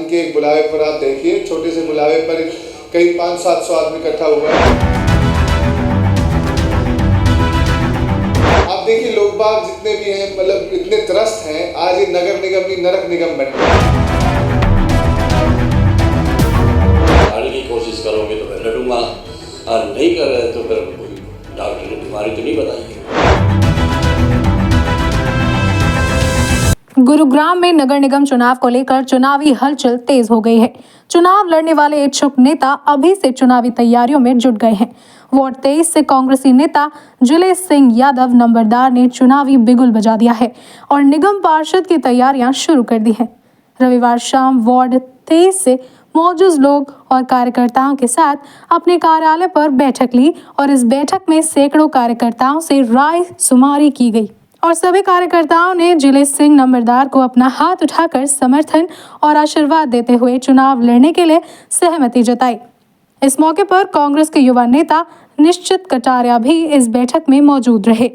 इनके एक बुलावे पर आप देखिए, छोटे से बुलावे पर कई 500-700 आदमी इकट्ठा हुआ है। आप देखिए लोग बाग जितने भी हैं, मतलब इतने त्रस्त हैं, आज ये नगर निगम की नरक निगम बन गया। आने की कोशिश करोगे तो मैं लड़ूंगा, और नहीं कर रहे तो फिर कोई डॉक्टर ने बीमारी तो नहीं बताई है। गुरुग्राम में नगर निगम चुनाव को लेकर चुनावी हलचल तेज हो गई है। चुनाव लड़ने वाले इच्छुक नेता अभी से चुनावी तैयारियों में जुट गए हैं। वार्ड 23 से कांग्रेसी नेता जिले सिंह यादव नंबरदार ने चुनावी बिगुल बजा दिया है और निगम पार्षद की तैयारियां शुरू कर दी हैं। रविवार शाम वार्ड 23 से मौजूद लोग और कार्यकर्ताओं के साथ अपने कार्यालय पर बैठक ली और इस बैठक में सैकड़ों कार्यकर्ताओं से राय सुमारी की गई और सभी कार्यकर्ताओं ने जिले सिंह नंबरदार को अपना हाथ उठाकर समर्थन और आशीर्वाद देते हुए चुनाव लड़ने के लिए सहमति जताई। इस मौके पर कांग्रेस के युवा नेता निश्चित कटारिया भी इस बैठक में मौजूद रहे।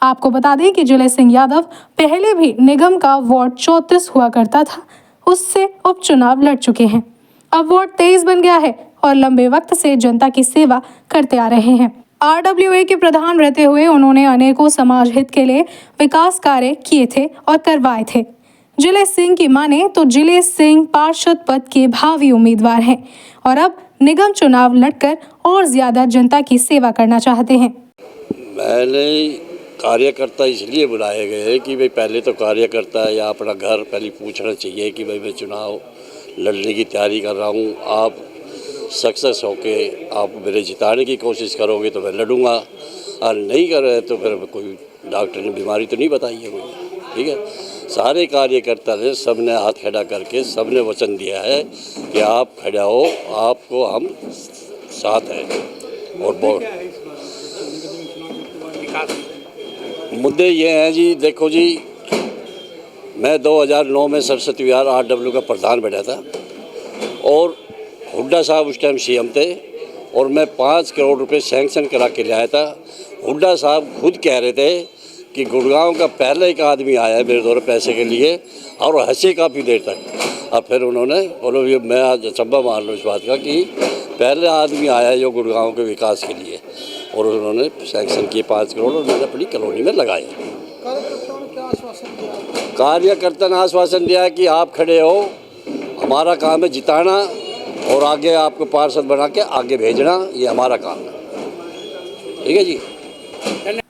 आपको बता दें कि जिले सिंह यादव पहले भी निगम का वार्ड 34 हुआ करता था, उससे उपचुनाव लड़ चुके हैं। अब वार्ड 23 बन गया है और लंबे वक्त से जनता की सेवा करते आ रहे हैं। RWA के प्रधान रहते हुए उन्होंने अनेकों समाज हित के लिए विकास कार्य किए थे और करवाए थे। जिले सिंह की माने तो जिले सिंह पार्षद पद के भावी उम्मीदवार हैं और अब निगम चुनाव लड़कर और ज्यादा जनता की सेवा करना चाहते हैं। मैंने कार्यकर्ता इसलिए बुलाए गए हैं कि भाई पहले तो कार्यकर्ता या अपना घर पहले पूछना चाहिए कि भाई मैं चुनाव लड़ने की तैयारी कर रहा हूँ, आप सक्सेस होके आप मेरे जिताने की कोशिश करोगे तो मैं लड़ूंगा, और नहीं कर रहे तो फिर कोई डॉक्टर ने बीमारी तो नहीं बताई है मुझे। ठीक है, सारे कार्यकर्ता ने सब ने हाथ खड़ा करके सब ने वचन दिया है कि आप खड़ा हो, आपको हम साथ हैं। और बहुत मुद्दे ये हैं जी, देखो जी, मैं 2009 में सरस्वती विहार RW का प्रधान बैठा था और हुड्डा साहब उस टाइम CM थे और मैं 5 करोड़ रुपए सैंक्शन करा के लाया था। हुड्डा साहब खुद कह रहे थे कि गुड़गांव का पहला एक आदमी आया है मेरे द्वारा पैसे के लिए, और हंसे काफ़ी देर तक। और फिर उन्होंने बोलो, ये मैं आज अचंभा मान लूँ इस बात का कि पहले आदमी आया है जो गुड़गांव के विकास के लिए, और उन्होंने सैंक्शन किए 5 करोड़ और मैंने अपनी कॉलोनी में लगाए। कार्यकर्ता ने आश्वासन दिया है कि आप खड़े हो, हमारा काम है जिताना और आगे आपको पार्षद बना के आगे भेजना, ये हमारा काम है। ठीक है जी।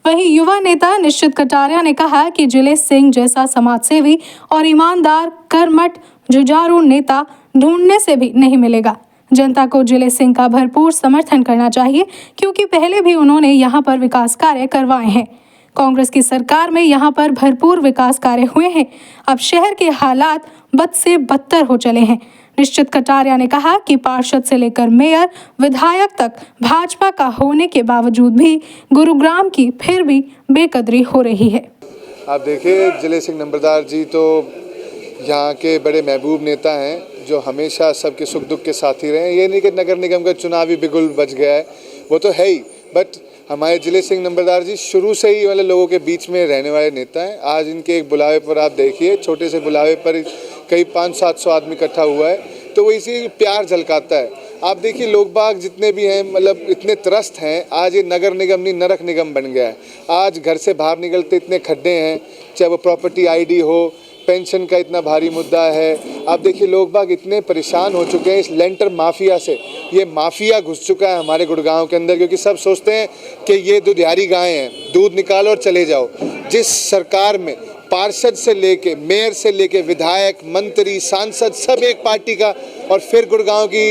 वहीं युवा नेता निश्चित कटारिया ने कहा कि जिले सिंह जैसा समाजसेवी और ईमानदार कर्मठ जुझारू नेता ढूंढने से भी नहीं मिलेगा। जनता को जिले सिंह का भरपूर समर्थन करना चाहिए क्योंकि पहले भी उन्होंने यहाँ पर विकास कार्य करवाए हैं। कांग्रेस की सरकार में यहाँ पर भरपूर विकास कार्य हुए हैं। अब शहर के हालात बद से बदतर हो चले हैं। निश्चित कटारिया ने कहा कि पार्षद से लेकर मेयर विधायक तक भाजपा का होने के बावजूद भी गुरुग्राम की फिर भी बेकदरी हो रही है। आप देखिए, जिले सिंह नंबरदार जी तो यहाँ के बड़े महबूब नेता हैं जो हमेशा सबके सुख दुख के साथी रहे हैं। ये नहीं कि नगर निगम का चुनावी बिगुल बज गया है, वो तो है ही, बट हमारे जिले सिंह नंबरदार जी शुरू से ही वाले लोगों के बीच में रहने वाले नेता हैं। आज इनके एक बुलावे पर आप देखिए, छोटे से बुलावे पर कई 500-700 आदमी इकट्ठा हुआ है, तो वो इसी प्यार झलकाता है। आप देखिए लोग बाग जितने भी हैं, मतलब इतने त्रस्त हैं, आज ये नगर निगम नहीं नरक निगम बन गया है। आज घर से बाहर निकलते इतने खड्डे हैं, चाहे वो प्रॉपर्टी ID हो, पेंशन का इतना भारी मुद्दा है। आप देखिए लोग बाग इतने परेशान हो चुके हैं इस लेंटर माफिया से। ये माफिया घुस चुका है हमारे गुड़गांव के अंदर, क्योंकि सब सोचते हैं कि ये दुधियारी गाय हैं, दूध निकालो और चले जाओ। जिस सरकार में पार्षद से लेके मेयर से लेके विधायक मंत्री सांसद सब एक पार्टी का, और फिर गुड़गांव की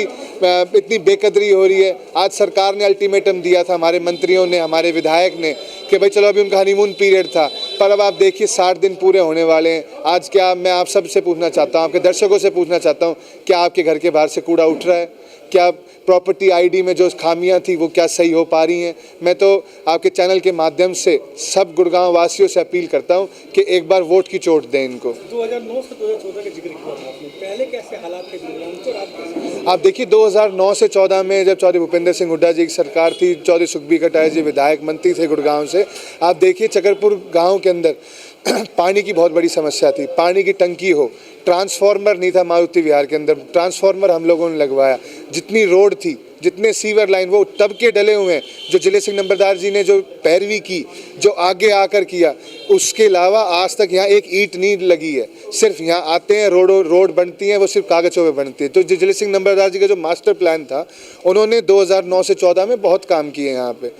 इतनी बेकदरी हो रही है। आज सरकार ने अल्टीमेटम दिया था, हमारे मंत्रियों ने, हमारे विधायक ने, कि भाई चलो अभी उनका हनीमून पीरियड था, पर अब आप देखिए 60 दिन पूरे होने वाले हैं। आज क्या मैं आप सबसे पूछना चाहता हूँ, आपके दर्शकों से पूछना चाहता हूँ, क्या आपके घर के बाहर से कूड़ा उठ रहा है? क्या प्रॉपर्टी ID में जो खामियां थी वो क्या सही हो पा रही हैं? मैं तो आपके चैनल के माध्यम से सब गुड़गांव वासियों से अपील करता हूं कि एक बार वोट की चोट दें इनको। 2009 से 2014 का जिक्र किया था आपने, पहले कैसे हालात थे गुड़गांव के? आप देखिए 2009 से 14 में जब चौधरी भूपेंद्र सिंह हुड्डा जी की सरकार थी, चौधरी सुखबीर कटारिया जी विधायक मंत्री थे गुड़गांव से, आप देखिए चकरपुर गाँव के अंदर पानी की बहुत बड़ी समस्या थी, पानी की टंकी हो, ट्रांसफार्मर नहीं था मारुति विहार के अंदर, ट्रांसफार्मर हम लोगों ने लगवाया, जितनी रोड थी, जितने सीवर लाइन, वो तब के डले हुए हैं जो जिले सिंह नंबरदार जी ने जो पैरवी की, जो आगे आकर किया, उसके अलावा आज तक यहाँ एक ईंट नहीं लगी है। सिर्फ यहाँ आते हैं, रोड बनती हैं, वो सिर्फ कागज़ों पे बनती है। तो जिले सिंह नंबरदार जी का जो मास्टर प्लान था, उन्होंने 2009 से 14 में बहुत काम किए यहाँ पे।